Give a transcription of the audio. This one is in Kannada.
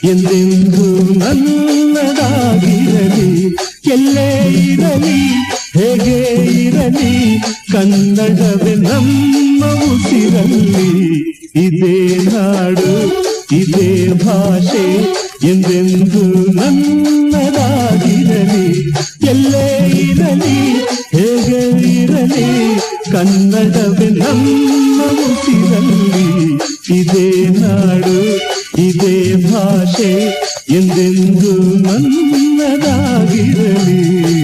ಎಂದೆಂದು ನನ್ನದಾಗಿರಲಿ. ಎಲ್ಲೇ ಇರಲಿ ಹೇಗೆ ಇರಲಿ ಕನ್ನಡವೇ ನಮ್ಮ ಉಸಿರಲ್ಲಿ. ಇದೇ ನಾಡು ಇದೇ ಭಾಷೆ ಎಂದೆಂದು ನನ್ನದಾಗಿರಲಿ. ಎಲ್ಲೇ ಇರಲಿ ಹೇಗೆ ಇರಲಿ ಕನ್ನಡವೇ ನಮ್ಮ ಉಸಿರಲ್ಲಿ. ಇದೇ ನಾಡು ಇದೇ ಭಾಷೆ ಎಂದೆಂದು ನನ್ನದಾಗಿರಲಿ.